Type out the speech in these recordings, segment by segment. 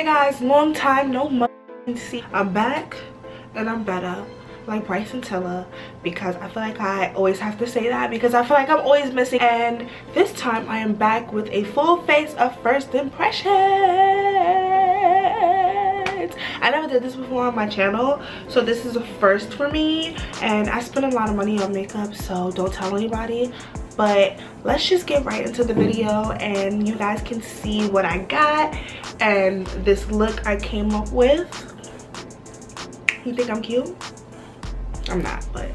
Hey guys, long time no see. I'm back and I'm better, like Bryson Tiller, because I feel like I always have to say that because I feel like I'm always missing. And this time I am back with a full face of first impressions. I never did this before on my channel, so this is a first for me, and I spend a lot of money on makeup, so don't tell anybody. But let's just get right into the video and you guys can see what I got and this look I came up with. You think I'm cute? I'm not, but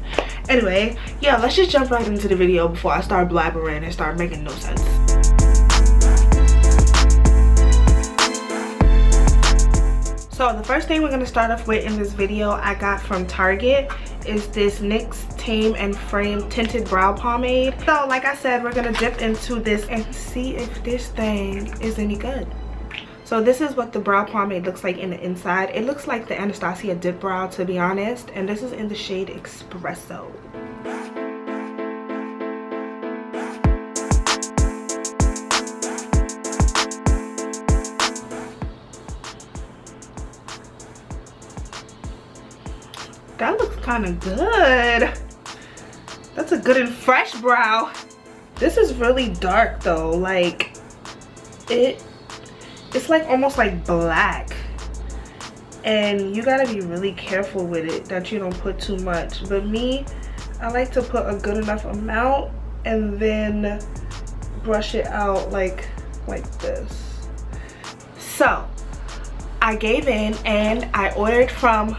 anyway, yeah, let's just jump right into the video before I start blabbering and start making no sense. So the first thing we're going to start off with in this video I got from Target is this NYX Tame and Frame Tinted Brow Pomade. So like I said, we're going to dip into this and see if this thing is any good. So this is what the brow pomade looks like in the inside. It looks like the Anastasia Dip Brow, to be honest, and this is in the shade Espresso. That looks kind of good. That's a good and fresh brow. This is really dark though. Like it's like almost like black. And you gotta be really careful with it that you don't put too much. But me, I like to put a good enough amount and then brush it out like this. So I gave in and I ordered from,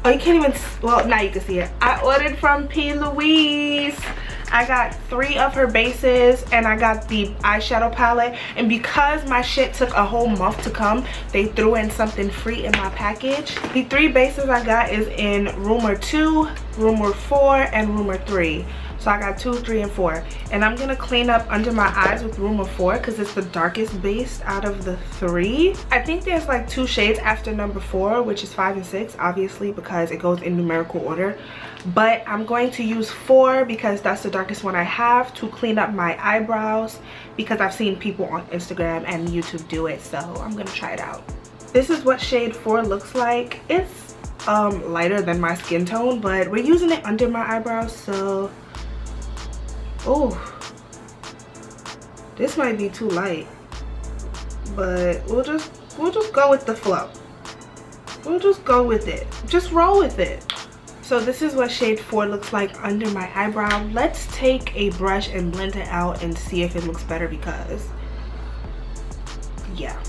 oh, you can't even, well, now you can see it. I ordered from P. Louise. I got 3 of her bases and I got the eyeshadow palette. And because my shit took a whole month to come, they threw in something free in my package. The 3 bases I got is in Rumor 2, Rumor 4, and Rumor 3. So I got 2, 3, and 4. And I'm going to clean up under my eyes with Rumor 4 because it's the darkest base out of the 3. I think there's like 2 shades after number 4, which is 5 and 6, obviously, because it goes in numerical order. But I'm going to use 4 because that's the darkest one I have to clean up my eyebrows, because I've seen people on Instagram and YouTube do it, so I'm going to try it out. This is what shade 4 looks like. It's lighter than my skin tone, but we're using it under my eyebrows, so... Oh, this might be too light, but we'll just go with the flow. We'll just go with it. Just roll with it. So this is what shade 4 looks like under my eyebrow. Let's take a brush and blend it out and see if it looks better, because yeah.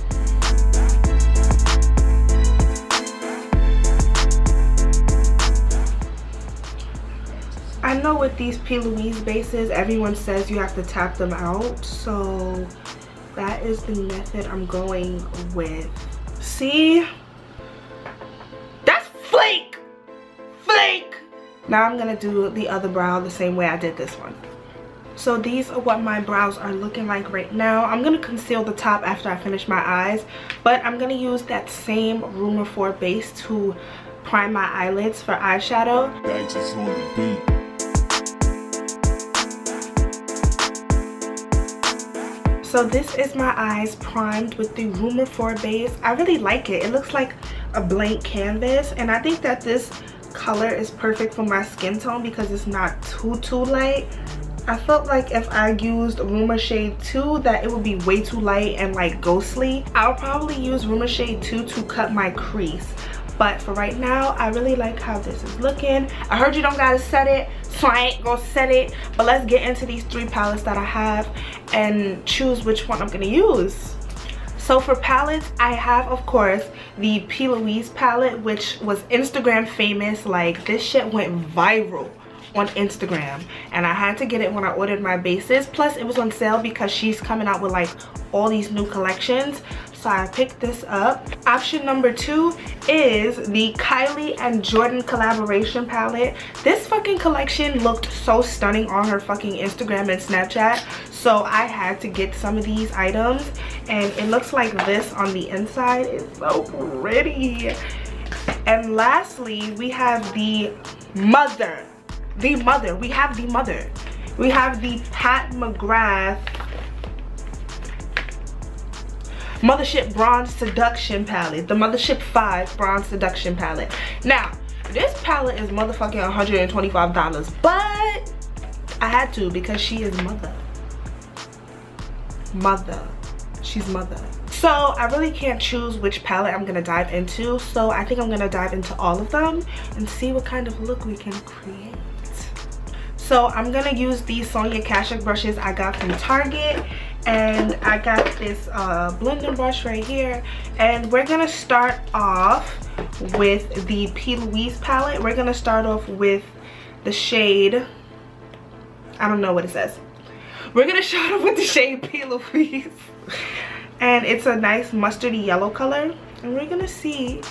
I know with these P. Louise bases, everyone says you have to tap them out, so that is the method I'm going with. See? That's flake! Flake! Now I'm gonna do the other brow the same way I did this one. So these are what my brows are looking like right now. I'm gonna conceal the top after I finish my eyes, but I'm gonna use that same Rumor 4 base to prime my eyelids for eyeshadow. Just on the beat. So this is my eyes primed with the Rumor 4 base. I really like it. It looks like a blank canvas, and I think that this color is perfect for my skin tone because it's not too light. I felt like if I used Rumor shade 2 that it would be way too light and like ghostly. I'll probably use Rumor shade 2 to cut my crease. But for right now, I really like how this is looking. I heard you don't gotta set it, so I ain't gonna set it. But let's get into these 3 palettes that I have and choose which one I'm gonna use. So for palettes, I have, of course, the P. Louise palette, which was Instagram famous. Like, this shit went viral on Instagram, and I had to get it when I ordered my bases. Plus, it was on sale because she's coming out with like all these new collections. So I picked this up. Option number 2 is the Kylie and Jordan collaboration palette. This fucking collection looked so stunning on her fucking Instagram and Snapchat. So I had to get some of these items, and it looks like this on the inside. It's so pretty. And lastly, we have the mother. We have the mother. We have the Pat McGrath Mothership Bronze Seduction palette. The Mothership 5 Bronze Seduction palette. Now, this palette is motherfucking $125, but I had to because she is mother. She's mother. So I really can't choose which palette I'm gonna dive into. So I think I'm gonna dive into all of them and see what kind of look we can create. So I'm gonna use these Sonia Kashuk brushes I got from Target. And I got this blending brush right here. And we're gonna start off with the P. Louise palette. We're gonna start off with the shade, I don't know what it says. We're gonna start off with the shade P. Louise. And it's a nice mustardy yellow color. And we're gonna see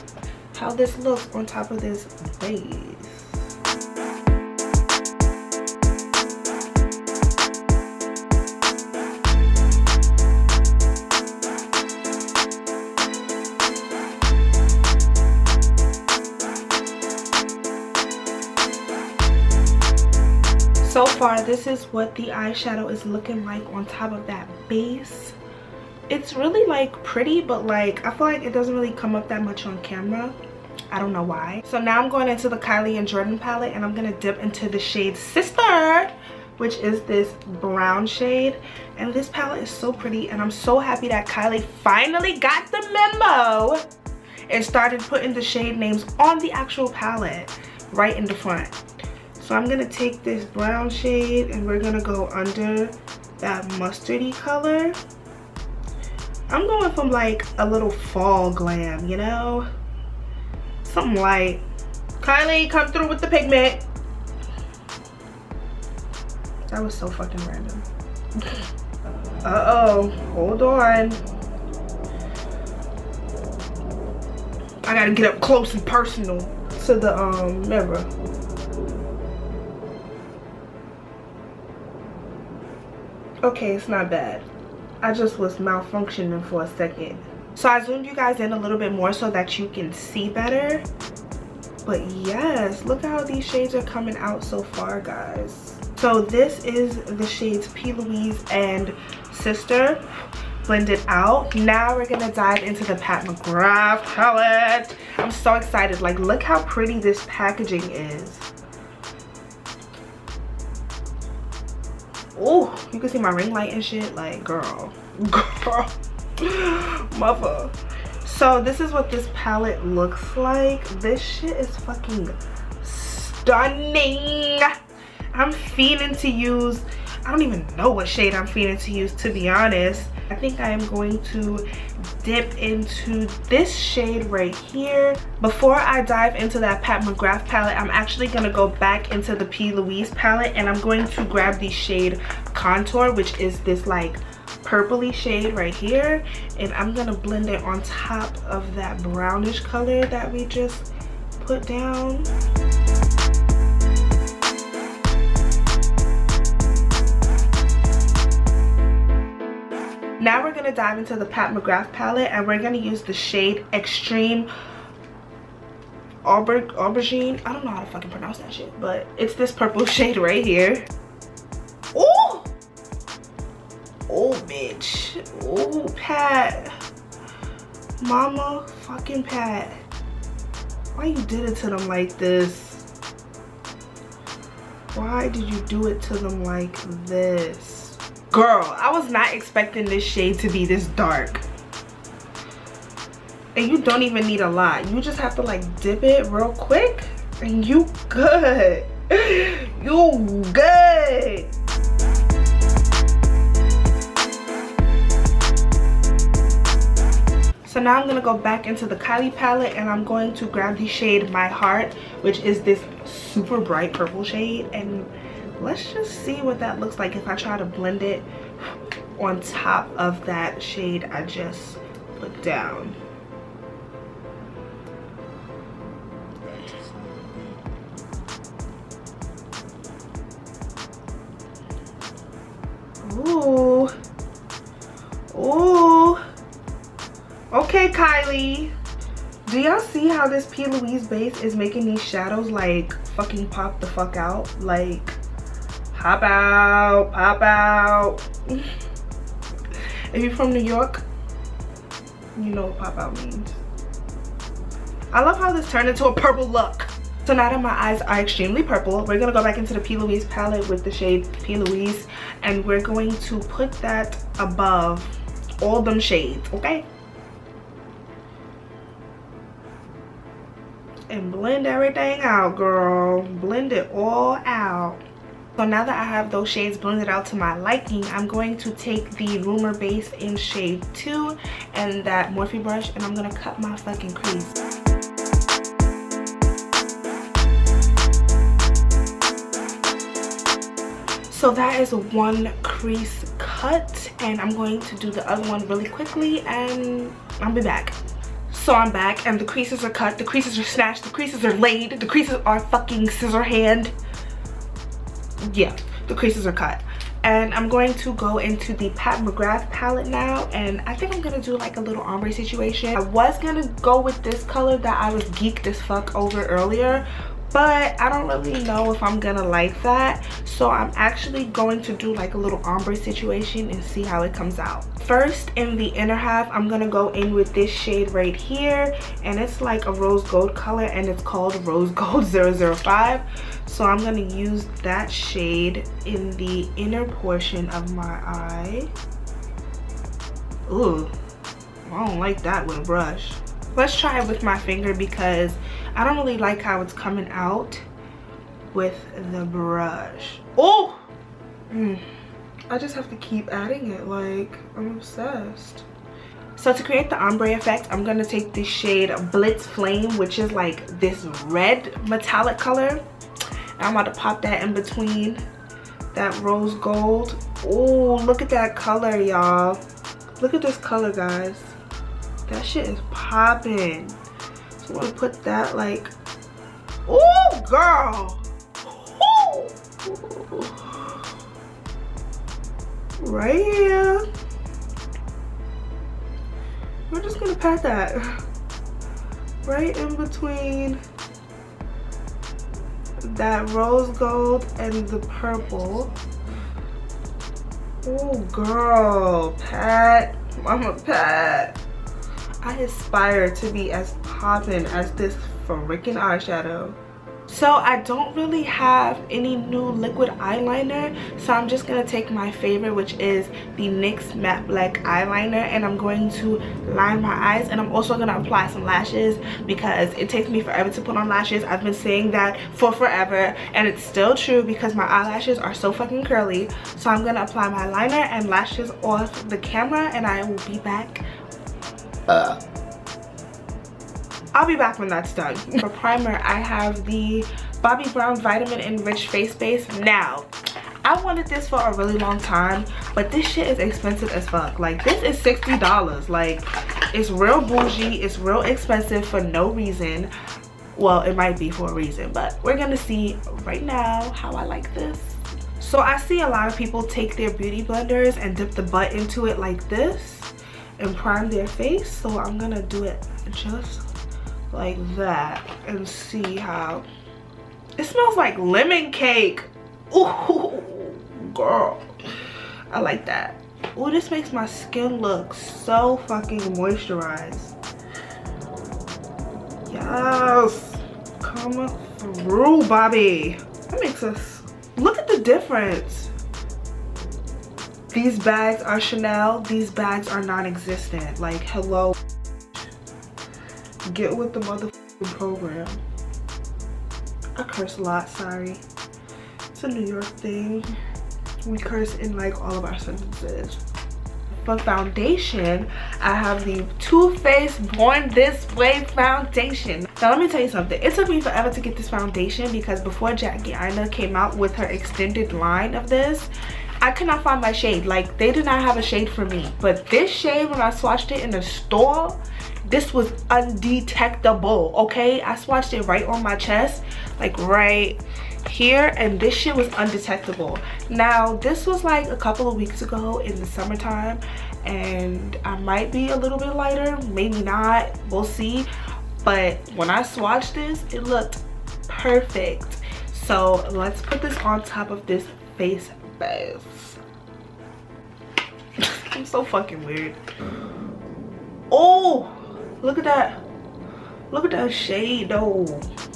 how this looks on top of this base. So far, this is what the eyeshadow is looking like on top of that base. It's really like pretty, but like I feel like it doesn't really come up that much on camera. I don't know why. So now I'm going into the Kylie and Jordan palette, and I'm gonna dip into the shade Sister, which is this brown shade. And this palette is so pretty, and I'm so happy that Kylie finally got the memo and started putting the shade names on the actual palette right in the front. So I'm gonna take this brown shade and we're gonna go under that mustardy color. I'm going from like a little fall glam, you know? Something light. Kylie, come through with the pigment. That was so fucking random. Uh-oh, hold on. I gotta get up close and personal to the mirror. Okay, it's not bad. I just was malfunctioning for a second. So I zoomed you guys in a little bit more so that you can see better. But yes, look how these shades are coming out so far, guys. So this is the shades P. Louise and Sister blended out. Now we're gonna dive into the Pat McGrath palette. I'm so excited. Like, look how pretty this packaging is. Oh, you can see my ring light and shit. Like, girl, mother. So this is what this palette looks like. This shit is fucking stunning. I'm fiending to use, I don't even know what shade I'm fiending to use, to be honest. I think I am going to dip into this shade right here. Before I dive into that Pat McGrath palette, I'm actually gonna go back into the P. Louise palette, and I'm going to grab the shade Contour, which is this like purpley shade right here, and I'm gonna blend it on top of that brownish color that we just put down. Now we're gonna dive into the Pat McGrath palette, and we're gonna use the shade Extreme Aubergine. I don't know how to fucking pronounce that shit, but it's this purple shade right here. Oh! Oh, bitch. Oh, Pat. Mama fucking Pat. Why you did it to them like this? Why did you do it to them like this? Girl, I was not expecting this shade to be this dark. And you don't even need a lot. You just have to like dip it real quick and you good. You good. So now I'm gonna go back into the Kylie palette, and I'm going to grab the shade My Heart, which is this super bright purple shade, and let's just see what that looks like if I try to blend it on top of that shade I just put down. Ooh. Ooh. Okay, Kylie. Do y'all see how this P. Louise base is making these shadows like fucking pop the fuck out? Like, pop out, pop out. If you're from New York, You know what pop out means. I love how this turned into a purple look. So now that my eyes are extremely purple, we're gonna go back into the P. Louise palette with the shade P. Louise, and we're going to put that above all them shades, okay? And blend everything out, girl. Blend it all out. So now that I have those shades blended out to my liking, I'm going to take the Rumor Base in shade 2 and that Morphe brush, and I'm gonna cut my fucking crease. So that is one crease cut, and I'm going to do the other one really quickly and I'll be back. So I'm back and the creases are cut, the creases are snatched, the creases are laid, the creases are fucking scissor hand. Yeah, the creases are cut. And I'm going to go into the Pat McGrath palette now, and I think I'm gonna do like a little ombre situation. I was gonna go with this color that I was geeked as fuck over earlier, but I don't really know if I'm gonna like that, so I'm actually going to do like a little ombre situation and see how it comes out. First, in the inner half, I'm gonna go in with this shade right here, and it's like a rose gold color, and it's called Rose Gold 005. So I'm gonna use that shade in the inner portion of my eye. Ooh, I don't like that with a brush. Let's try it with my finger because I don't really like how it's coming out with the brush. Oh! I just have to keep adding it, like, I'm obsessed. So to create the ombre effect, I'm gonna take this shade Blitz Flame, which is like this red metallic color. I'm about to pop that in between that rose gold. Oh, look at that color, y'all. Look at this color, guys. That shit is popping. So I'm gonna put that like, oh girl. Ooh. Right here. We're just gonna pat that right in between that rose gold and the purple. Oh girl, pat, mama pat. I aspire to be as poppin' as this freaking eyeshadow. So I don't really have any new liquid eyeliner, so I'm just gonna take my favorite, which is the NYX Matte Black eyeliner, and I'm going to line my eyes, and I'm also gonna apply some lashes because it takes me forever to put on lashes. I've been saying that for forever, and it's still true because my eyelashes are so fucking curly. So I'm gonna apply my liner and lashes off the camera, and I will be back. I'll be back when that's done. For primer, I have the Bobbi Brown Vitamin Enriched Face Base. Now, I wanted this for a really long time, but this shit is expensive as fuck. Like, this is $60. Like, it's real bougie, it's real expensive for no reason. Well, it might be for a reason, but we're gonna see right now how I like this. So I see a lot of people take their beauty blenders and dip the butt into it like this and prime their face. So I'm gonna do it just like that and see how it smells. Like lemon cake. Ooh, girl, I like that. Ooh, this makes my skin look so fucking moisturized. Yes, come through, Bobbi. That makes us look at the difference. These bags are Chanel, these bags are non-existent. Like, hello. Get with the motherfucking program. I curse a lot, sorry. It's a New York thing. We curse in like all of our sentences. For foundation, I have the Too Faced Born This Way foundation. Now let me tell you something. It took me forever to get this foundation because before Jackie Aina came out with her extended line of this, I could not find my shade. Like, they did not have a shade for me. But this shade, when I swatched it in the store, this was undetectable, okay? I swatched it right on my chest, like right here, and this shit was undetectable. Now, this was like a couple of weeks ago in the summertime, and I might be a little bit lighter, maybe not, we'll see. But when I swatched this, it looked perfect. So let's put this on top of this face base. I'm so fucking weird. Oh, Look at that. Look at that shade though.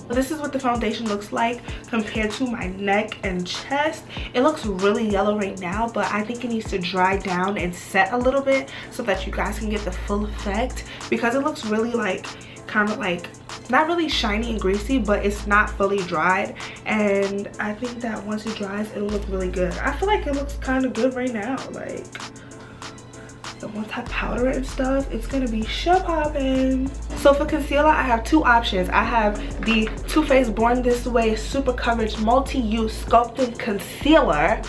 This is what the foundation looks like compared to my neck and chest. It looks really yellow right now, but I think it needs to dry down and set a little bit so that you guys can get the full effect, because it looks really like kind of like not really shiny and greasy, but it's not fully dried. And I think that once it dries, it'll look really good. I feel like it looks kind of good right now. Like, and once I powder it and stuff, it's gonna be popping. So for concealer, I have two options. I have the Too Faced Born This Way Super Coverage Multi-Use Sculpting Concealer,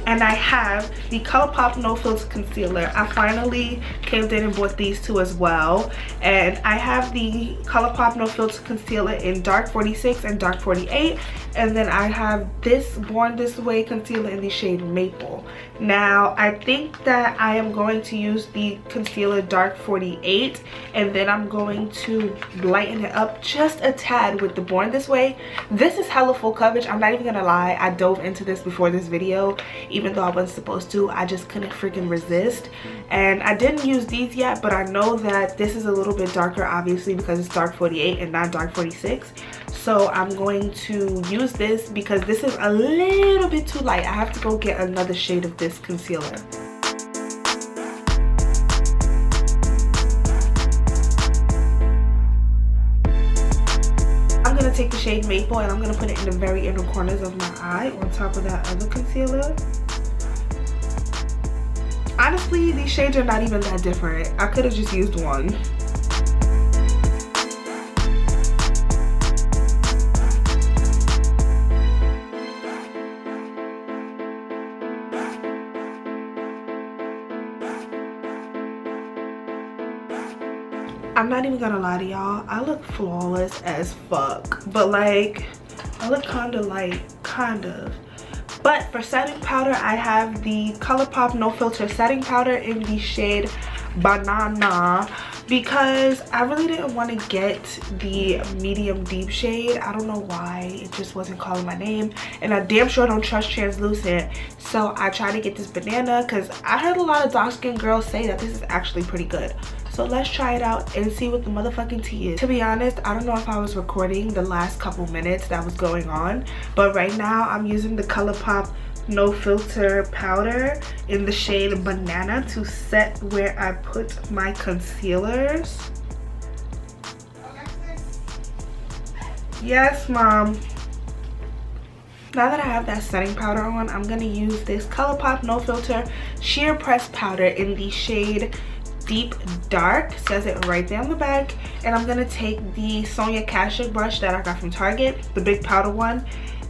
and I have the ColourPop No Filter Concealer. I finally came in and bought these two as well. And I have the ColourPop No Filter Concealer in Dark 46 and Dark 48. And then I have this Born This Way concealer in the shade Maple. Now, I think that I am going to use the concealer Dark 48, and then I'm going to lighten it up just a tad with the Born This Way. This is hella full coverage. I'm not even gonna lie. I dove into this before this video, even though I wasn't supposed to. I just couldn't freaking resist. And I didn't use these yet, but I know that this is a little bit darker, obviously, because it's Dark 48 and not Dark 46. So I'm going to use this because this is a little bit too light. I have to go get another shade of this concealer. I'm going to take the shade Maple and I'm going to put it in the very inner corners of my eye on top of that other concealer. Honestly, these shades are not even that different. I could have just used one. I'm not even gonna lie to y'all, I look flawless as fuck, but like I look kind of but for setting powder, I have the ColourPop No Filter setting powder in the shade Banana, because I really didn't want to get the medium deep shade. I don't know why, it just wasn't calling my name, and I damn sure don't trust translucent, so I tried to get this Banana because I heard a lot of dark skinned girls say that this is actually pretty good. So let's try it out and see what the motherfucking tea is. To be honest, I don't know if I was recording the last couple minutes that was going on, but right now I'm using the ColourPop No Filter powder in the shade Banana to set where I put my concealers. Yes, Mom. Now that I have that setting powder on, I'm gonna use this ColourPop No Filter Sheer Press powder in the shade Deep Dark, says it right there on the back. And I'm gonna take the Sonia Kashuk brush that I got from Target, the big powder one,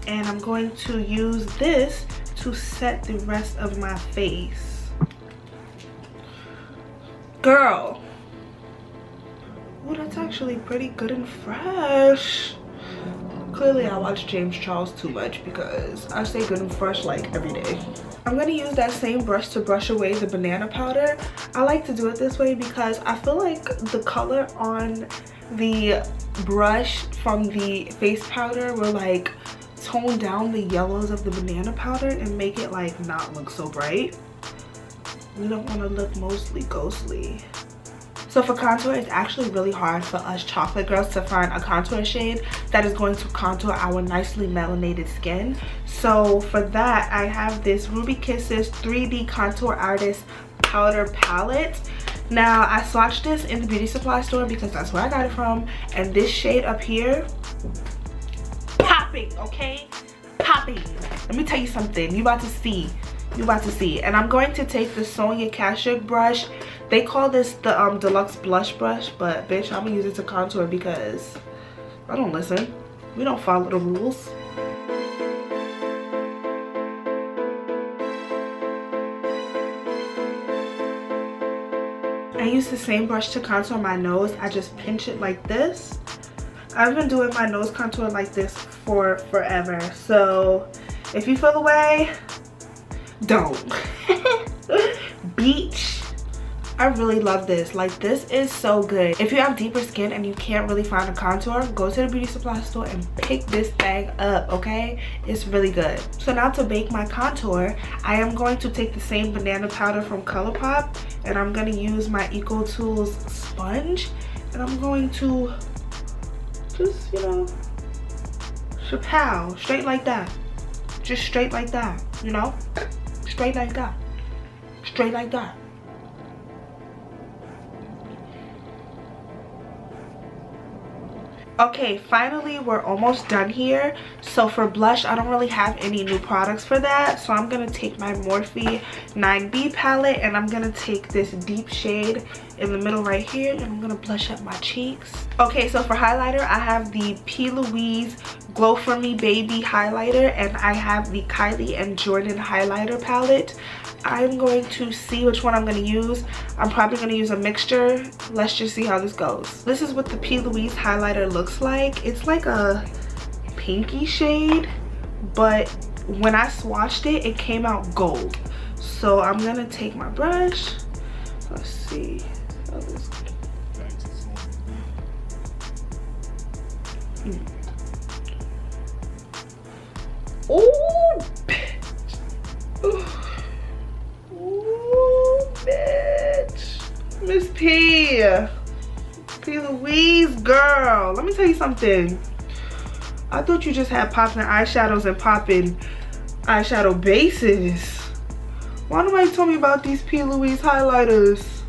and I'm going to use this to set the rest of my face. Girl, oh, that's actually pretty good and fresh. Clearly I watch James Charles too much because I stay good and fresh like every day. I'm gonna use that same brush to brush away the banana powder. I like to do it this way because I feel like the color on the brush from the face powder will like tone down the yellows of the banana powder and make it like not look so bright. We don't want to look mostly ghostly. So for contour, it's actually really hard for us chocolate girls to find a contour shade that is going to contour our nicely melanated skin. So for that, I have this Ruby Kisses 3D Contour Artist Powder Palette. Now, I swatched this in the beauty supply store because that's where I got it from. And this shade up here, popping, okay? Popping. Let me tell you something. You about to see. You about to see. And I'm going to take the Sonia Kashuk brush. They call this the deluxe blush brush, but bitch, I'm gonna use it to contour because I don't listen. We don't follow the rules. I use the same brush to contour my nose. I just pinch it like this. I've been doing my nose contour like this for forever. So if you feel the way, don't. Beach. I really love this. Like, this is so good. If you have deeper skin and you can't really find a contour, go to the beauty supply store and pick this thing up, okay? It's really good. So now to bake my contour, I am going to take the same banana powder from ColourPop and I'm going to use my EcoTools sponge And I'm going to just, you know, chapow, straight like that. Just straight like that, you know? Straight like that. Straight like that. Okay, finally we're almost done here. So for blush, I don't really have any new products for that, so I'm gonna take my Morphe 9B palette and I'm gonna take this deep shade in the middle right here and I'm gonna blush up my cheeks. Okay, so for highlighter, I have the P. Louise Glow For Me Baby highlighter and I have the Kylie and Jordan highlighter palette. I'm going to see which one I'm going to use. I'm probably going to use a mixture. Let's just see how this goes. This is what the P. Louise highlighter looks like. It's like a pinky shade, but when I swatched it, it came out gold. So I'm going to take my brush. Let's see how this goes. Oh, bitch. Miss P. Louise, girl. Let me tell you something. I thought you just had popping eyeshadows and popping eyeshadow bases. Why nobody told me about these P. Louise highlighters?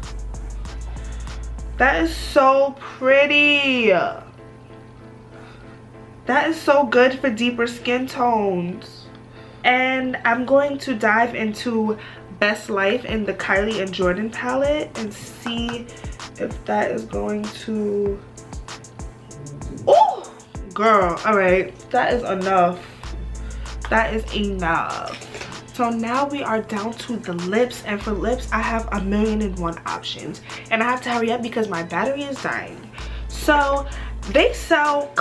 That is so pretty. That is so good for deeper skin tones. And I'm going to dive into Best Life in the Kylie and Jordan palette and see if that is going to... Oh, girl, all right, that is enough. That is enough. So now we are down to the lips, and for lips I have 1,000,001 options and I have to hurry up because my battery is dying. So they sell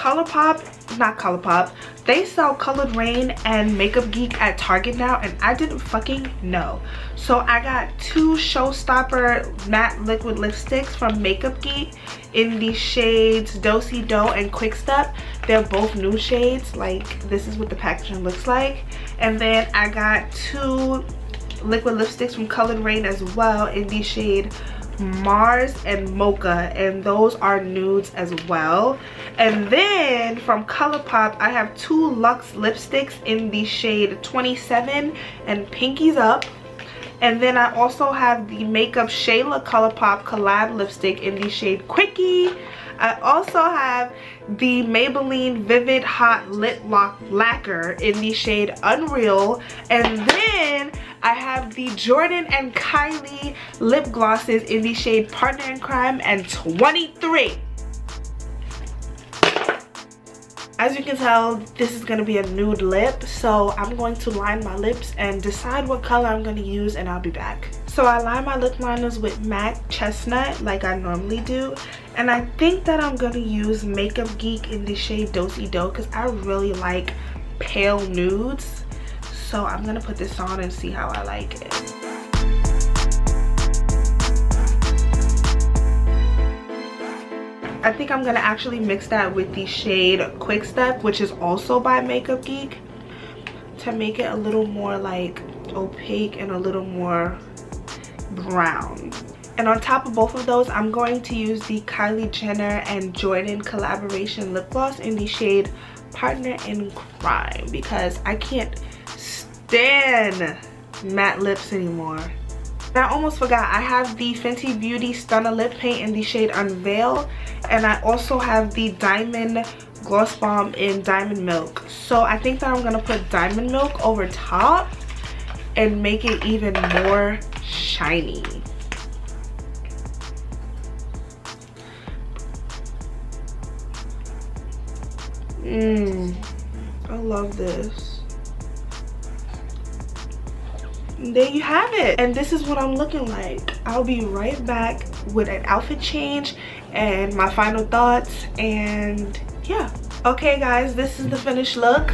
they sell Colored Rain and Makeup Geek at Target now, and I didn't fucking know. So I got 2 Showstopper matte liquid lipsticks from Makeup Geek in the shades Do-Si Do and Quick Step. They're both new shades. Like, this is what the packaging looks like. And then I got 2 liquid lipsticks from Colored Rain as well in the shade Mars and Mocha, and those are nudes as well. And then from ColourPop I have 2 Luxe lipsticks in the shade 27 and Pinkies Up. And then I also have the Makeup Shayla ColourPop collab lipstick in the shade Quickie. I also have the Maybelline Vivid Hot Lip Lock Lacquer in the shade Unreal. And then I have the Jordan and Kylie lip glosses in the shade Partner in Crime and 23. As you can tell, this is going to be a nude lip, so I'm going to line my lips and decide what color I'm going to use, and I'll be back. So I line my lip liners with MAC Chestnut like I normally do, and I think that I'm going to use Makeup Geek in the shade Do-Si Do because I really like pale nudes. So I'm going to put this on and see how I like it. I think I'm going to actually mix that with the shade Quick Step, which is also by Makeup Geek, to make it a little more like opaque and a little more brown. And on top of both of those, I'm going to use the Kylie Jenner and Jordan collaboration lip gloss in the shade Partner in Crime because I can't stand matte lips anymore. And I almost forgot, I have the Fenty Beauty Stunner Lip Paint in the shade Unveil, and I also have the Diamond Gloss Bomb in Diamond Milk. So I think that I'm going to put Diamond Milk over top and make it even more shiny. I love this. There you have it, and this is what I'm looking like. I'll be right back with an outfit change and my final thoughts, and yeah. Okay guys, this is the finished look.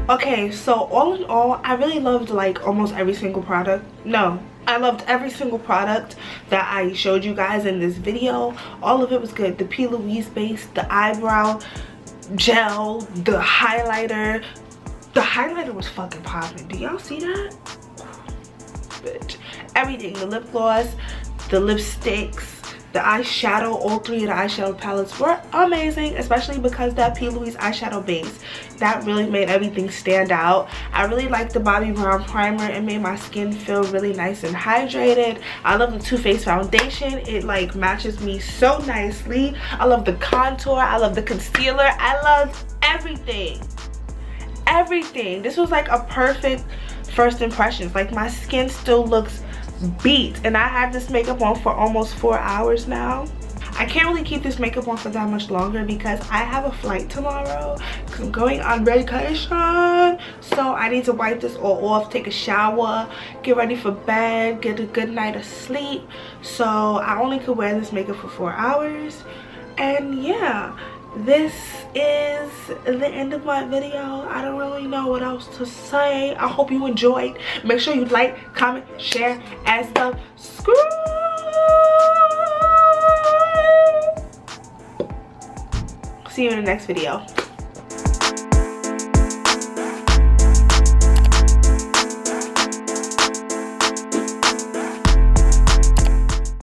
Okay Okay, so all in all, I really loved like almost every single product. No, I loved every single product that I showed you guys in this video. All of it was good. The P. Louise base, the eyebrow gel, the highlighter. The highlighter was fucking popping. Do y'all see that? Bitch. Everything. The lip gloss, the lipsticks, the eyeshadow, all three of the eyeshadow palettes were amazing, especially because that P. Louise eyeshadow base, that really made everything stand out. I really liked the Bobbi Brown primer. It made my skin feel really nice and hydrated. I love the Too Faced foundation. It like matches me so nicely. I love the contour. I love the concealer. I love everything. Everything. This was like a perfect first impressions. Like my skin still looks beat, and I had this makeup on for almost 4 hours now. I can't really keep this makeup on for that much longer because I have a flight tomorrow because I'm going on vacation. So I need to wipe this all off, take a shower, get ready for bed, get a good night of sleep. So I only could wear this makeup for 4 hours. And yeah, this is the end of my video. I don't really know what else to say. I hope you enjoyed. Make sure you like, comment, share, and subscribe. See you in the next video.